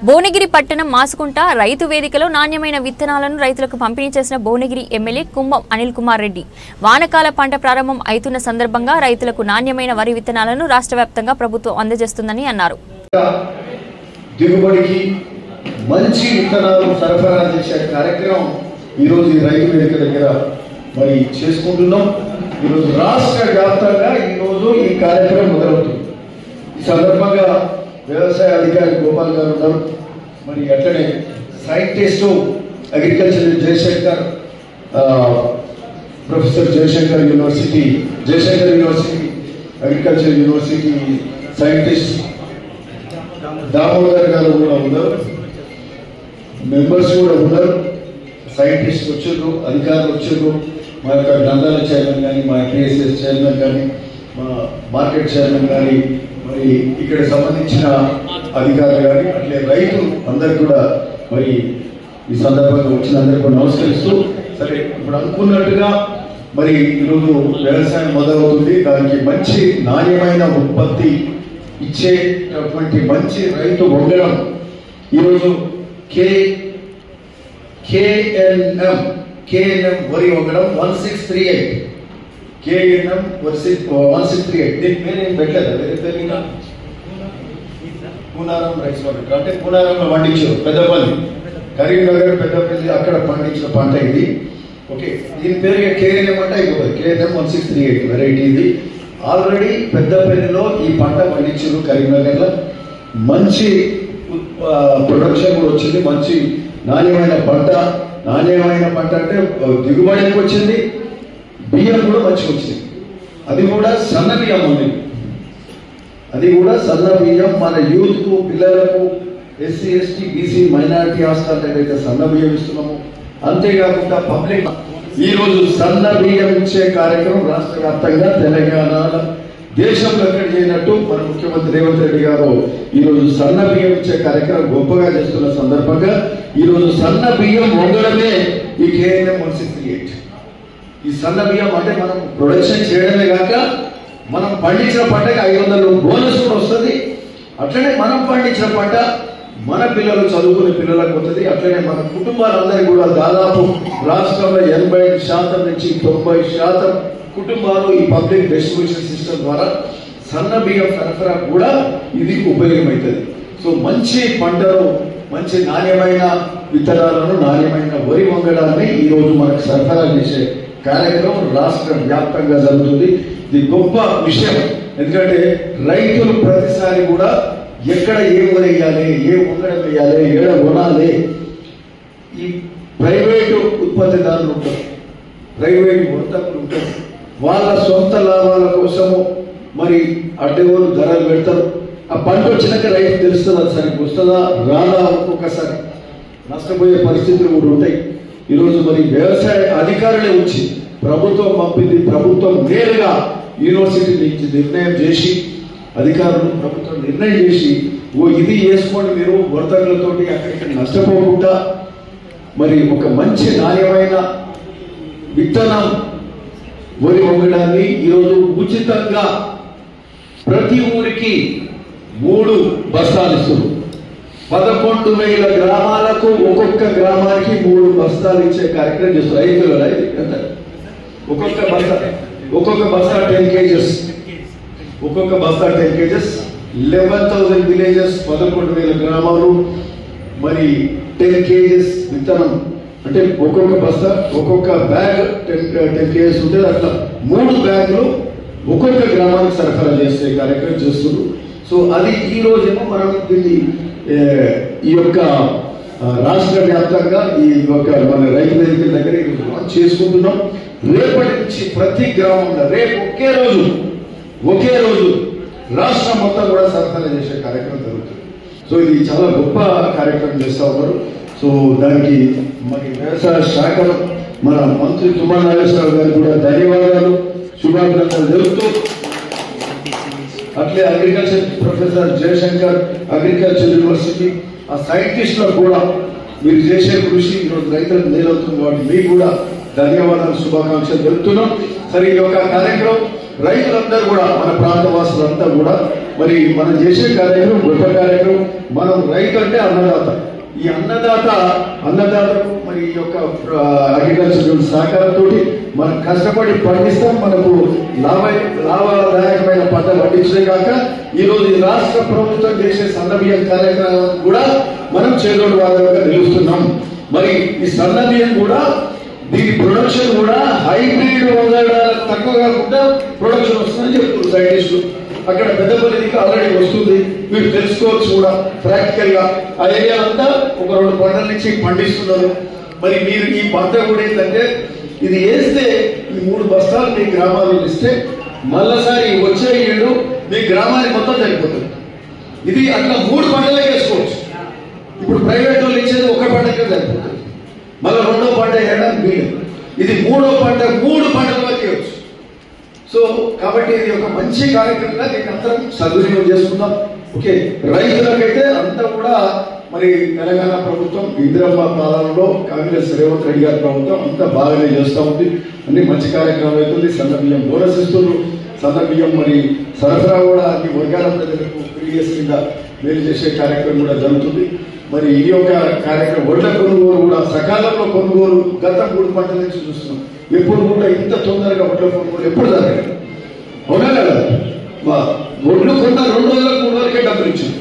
భువనగిరి పట్టణం మాసుకుంట రైతు వేదికలో నాణ్యమైన విత్తనాలను రైతులకు పంపిణీ చేసిన భువనగిరి ఎమ్మెల్యే కుంభం అనిల్ కుమార్ రెడ్డి వానకాల పంట ప్రారంభం అవుతున్న సందర్భంగా రైతులకు నాణ్యమైన వరి విత్తనాలను రాష్ట్రవ్యాప్తంగా ప్రభుత్వం అందజేస్తుందని అన్నారు. దిగుబడికి మంచి విత్తనాలు సరఫరా చేసే కార్యక్రమం ఈ రోజు ఈ రైతు వేదిక దగ్గర మరి చేసుకుంటున్నాం. ఈ రోజు రాష్ట్ర వ్యాప్తంగా ఈ రోజు ఈ కార్యక్రమం మొదలవుతుంది. ఈ సందర్భంగా వ్యవసాయ అధికారి గోపాల్ గారు ఉన్నారు, మరి అట్లనే scientist agriculture Jayashankar professor Jayashankar university agriculture university scientist Damodar గారు కూడా ఉన్నారు, మెంబర్స్ కూడా ఉన్నారు, సైంటిస్ట్ వచ్చారు, అధికారులు వచ్చారు, మా యొక్క గ్రంథాల చైర్మన్ కానీ, మా పిఎస్ఎస్ చైర్మన్ కానీ, మా మార్కెట్ చైర్మన్ కానీ, మరి ఇక్కడ సంబంధించిన అధికారులు కానీ, అట్లే రైతులు అందరు కూడా మరి ఈ సందర్భంగా వచ్చిన అందరికీ కూడా నమస్కరిస్తూ, సరే ఇప్పుడు అనుకున్నట్టుగా మరి ఈరోజు వ్యవసాయం మొదలవుతుంది. దానికి మంచి నాణ్యమైన ఉత్పత్తి ఇచ్చేటటువంటి మంచి రైతు వంగడం ఈరోజు కేఎన్ఎం వరి వంగడం 1638 కేఎన్ఎం 1638 దీని పేరు ఏం పెట్టలేదు, వేరే పేరు ఇంకా పూనారం రైస్ వాటర్ అంటే పూనారంలో పండించారు, పెద్దపల్లి కరీంనగర్ పెద్దపల్లి అక్కడ పండించిన పంట ఇది. ఓకే, దీని పేరు కేఎన్ఎం అంటే అయిపోతుంది. కేఎన్ఎం 1638 వెరైటీ ఇది. ఆల్రెడీ పెద్దపల్లిలో ఈ పంట పండించారు, కరీంనగర్లో మంచి ప్రొడక్షన్ కూడా వచ్చింది, మంచి నాణ్యమైన పంట అంటే దిగుబడి ఎక్కువ వచ్చింది, బియ్యం కూడా మంచిగా వచ్చింది. అది కూడా సన్న బియ్యం ఉంది, అది కూడా సన్న బియ్యం మన యూత్కు పిల్లలకు SC ST BC minority hostel ఏదైతే సన్న బియ్యం ఇస్తున్నామో, అంతేకాకుండా పబ్లిక్ ఈ రోజు సన్న బియ్యం ఇచ్చే కార్యక్రమం రాష్ట్ర వ్యాప్తంగా తెలంగాణ దేశంలో ఎక్కడ చేయనట్టు మన ముఖ్యమంత్రి రేవంత్ రెడ్డి గారు ఈ రోజు సన్న బియ్యం ఇచ్చే కార్యక్రమం గొప్పగా చేస్తున్న సందర్భంగా ఈ రోజు సన్న బియ్యం వంగడమే ఈ కేఎన్ఎం 1638. ఈ సన్న బియ్యం అంటే మనం ప్రొడక్షన్ చేయడమే కాక మనం పండించిన పంటకి 500 బోనస్ కూడా వస్తుంది. అట్లనే మనం పండించిన పంట మన పిల్లలు చదువుకునే పిల్లలకు వస్తుంది. అట్లనే మన కుటుంబాలందరికీ కూడా దాదాపు రాష్ట్రంలో 85% నుంచి 90% కుటుంబాలు ఈ పబ్లిక్ డిస్ట్రిబ్యూషన్ సిస్టమ్ ద్వారా సన్న బియ్యం సరఫరా కూడా ఇది ఉపయోగమవుతుంది. సో మంచి పంటను, మంచి నాణ్యమైన విత్తనాలను, నాణ్యమైన వరి వంగడాన్ని ఈ రోజు మనకు సరఫరా చేసే కార్యక్రమం రాష్ట్ర వ్యాప్తంగా జరుగుతుంది. ఇది గొప్ప విషయం, ఎందుకంటే రైతులు ప్రతిసారి కూడా ఎక్కడ ఏ వరి వేయాలి, ఏ వంగడం వేయాలి, ఏడ కొనాలి, ఈ ప్రైవేటు ఉత్పత్తిదారులు ఉంటారు, ప్రైవేటు వర్తకులు ఉంటారు, వాళ్ళ సొంత లాభాల కోసము మరి అడ్డగోలు ధరలు పెడతారు. ఆ పంట వచ్చినాక రైతు తెలుస్తుంది అది సరిగ్గా వస్తుందా రాదా, ఒక్కొక్కసారి నష్టపోయే పరిస్థితులు కూడా ఉంటాయి. ఈరోజు మరి వ్యవసాయ అధికారులే వచ్చి ప్రభుత్వం పంపింది, ప్రభుత్వం నేరుగా యూనివర్సిటీ నుంచి నిర్ణయం చేసి, అధికారులు ప్రభుత్వం నిర్ణయం చేసి ఇది వేసుకోండి మీరు వర్తకులతోటి అక్కడికి నష్టపోకుండా మరి ఒక మంచి నాణ్యమైన విత్తనం వరి వంగడాన్ని ఈరోజు ఉచితంగా ప్రతి ఊరికి 3 బస్తాలు ఇస్తున్నారు. 11,000 గ్రామాలకు ఒక్కొక్క గ్రామానికి 3 బస్తాలు ఇచ్చే కార్యక్రమం చేస్తారు. 5 వేల ఒక్కొక్క బస్తా 10 kgs, ఒక్కొక్క బస్తా 10 kgs, 11,000 విలేజెస్, 11,000 గ్రామాలు, మరి 10 kgs విత్తనం అంటే ఒక్కొక్క బస్తా ఒక్కొక్క బ్యాగ్ 10 kgs ఉంటుంది. అట్లా 3 బ్యాగులు ఒక్కొక్క గ్రామానికి సరఫరా చేసే కార్యక్రమం చేస్తున్నారు. సో అది ఈ రోజేమో మనం దీన్ని ఈ యొక్క రాష్ట్ర వ్యాప్తంగా ఈ యొక్క మన రైతు వేదికల దగ్గర లాంచ్ చేసుకుంటున్నాం. రేపటి నుంచి ప్రతి గ్రామంలో రేపు ఒకే రోజు రాష్ట్రం మొత్తం కూడా సరఫరా చేసే కార్యక్రమం జరుగుతుంది. సో ఇది చాలా గొప్ప కార్యక్రమం చేస్తూ ఉన్నారు. సో దానికి మరి వ్యవసాయ శాఖలో మన మంత్రి తుమ్మల నాగేశ్వరరావు గారికి కూడా ధన్యవాదాలు, శుభాకాంక్షలు తెలుపుతూ, అట్లే agriculture professor Jayashankar agriculture university ఆ సైంటిస్టులకు కూడా మీరు చేసే కృషి ఈరోజు రైతులకు మేలవుతుంది కాబట్టి మీకు కూడా ధన్యవాదాలు, శుభాకాంక్షలు తెలుపుతున్నాం. సరే, ఈ యొక్క కార్యక్రమం రైతులందరూ కూడా మన ప్రాంత వాసులంతా కూడా మరి మనం చేసే కార్యక్రమం గొప్ప కార్యక్రమం. మనం రైతు అంటే అన్నదాత. ఈ అన్నదాతకు మరి ఈ యొక్క అగ్రికల్చర్ సహకారంతో మనం కష్టపడి పండిస్తాం. మనకు లాభదాయకమైన పంట పండించే కాక ఈరోజు ఈ రాష్ట్ర ప్రభుత్వం చేసే సన్నబియ్యం కార్యక్రమం కూడా మనం చేదోడు వాదనగా నిలుస్తున్నాం. మరి ఈ సన్నబియ్యం కూడా దీని ప్రొడక్షన్ కూడా హైబ్రిడ్ వంగడాలకు తక్కువ కాకుండా ప్రొడక్షన్ వస్తుందని చెప్తున్నారు సైంటిస్టులు. అక్కడ పెద్దపల్లికి ఆల్రెడీ వస్తుంది, మీరు తెలుసుకోవచ్చు కూడా ప్రాక్టికల్ గా. ఆ ఏరియా అంతా ఒక 2 పంటల నుంచి పండిస్తున్నారు. మరి మీరు ఈ పంట కూడా ఏంటంటే ఇది వేస్తే ఈ 3 బస్తాలు మీ గ్రామాల్లో ఇస్తే మళ్ళీసారి వచ్చే ఏడు మీ గ్రామానికి మొత్తం సరిపోతుంది. ఇది అట్లా 3 పంటలకి వేసుకోవచ్చు. ఇప్పుడు ప్రైవేట్ వాళ్ళు ఇచ్చేది 1 పంటకే సరిపోతుంది, మళ్ళీ 2వ పంట వేయడానికి వీలు. ఇది 3వ పంట 3 పంటలకి వేయవచ్చు. సో కాబట్టి ఇది ఒక మంచి కార్యక్రమంగా దీన్ని అందరం సద్వినియోగం చేసుకుందాం. ఓకే, రైతులకైతే అంతా కూడా మరి తెలంగాణ ప్రభుత్వం ఇందిరమ్మ పాలనలో కాంగ్రెస్ రేవంత్ రెడ్డి గారి ప్రభుత్వం అంతా బాగానే చేస్తూ ఉంది. అన్ని మంచి కార్యక్రమం అవుతుంది. సన్నబియ్యం బోనస్ ఇస్తున్నారు. సన్నబియ్యం మరి సరఫరా కూడా అన్ని వర్గాల ప్రజలకు ప్రీవియస్ కింద మేలు చేసే కార్యక్రమం కూడా జరుగుతుంది. మరి ఈ యొక్క కార్యక్రమం వడ్ల కొనుగోలు కూడా సకాలంలో కొనుగోలు గత 3 పంటల నుంచి చూస్తున్నాం. ఎప్పుడు కూడా ఇంత తొందరగా వడ్ల కొనుగోలు ఎప్పుడు జరగదు. అవునా కదా? ఒడ్లు కొన్న 2 రోజులకు 3 రోజులకే డబ్బులు ఇచ్చింది.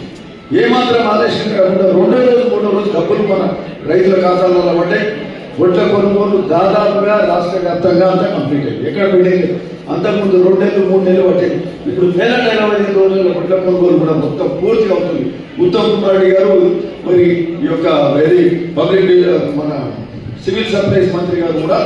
ఏమాత్రం ఆలస్యం కాకుండా 2వ రోజు 3వ రోజు డబ్బులు మన రైతుల ఖాతాలలో పడ్డాయి. వడ్ల కొనుగోలు దాదాపుగా రాష్ట్ర వ్యాప్తంగా అంతా కంప్లీట్ అయింది. ఎక్కడ పెట్టేది అంతకుముందు 2 నెలలు 3 నెలలు పట్టేది. ఇప్పుడు 1,45 రోజుల వడ్ల కొనుగోలు కూడా మొత్తం పూర్తిగా అవుతుంది. ఉత్తమ్ కుమార్ రెడ్డి గారు మరి ఈ యొక్క పబ్లిక్ మన సివిల్ సప్లైస్ మంత్రి గారు కూడా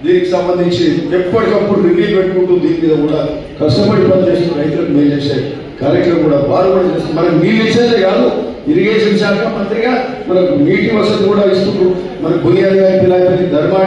దీనికి సంబంధించి ఎప్పటికప్పుడు రివ్యూ పెట్టుకుంటూ దీని మీద కూడా కష్టపడి పనిచేస్తూ రైతులకు మేలు చేసే కార్యక్రమం కూడా వారు కూడా చేస్తారు. మనకు నీళ్ళు ఇచ్చేదే కాదు, ఇరిగేషన్ శాఖ మంత్రిగా మనకు నీటి వసతి కూడా ఇస్తున్నారు. మనకు బునియాది గారి పిల్లలకి ధర్మాడి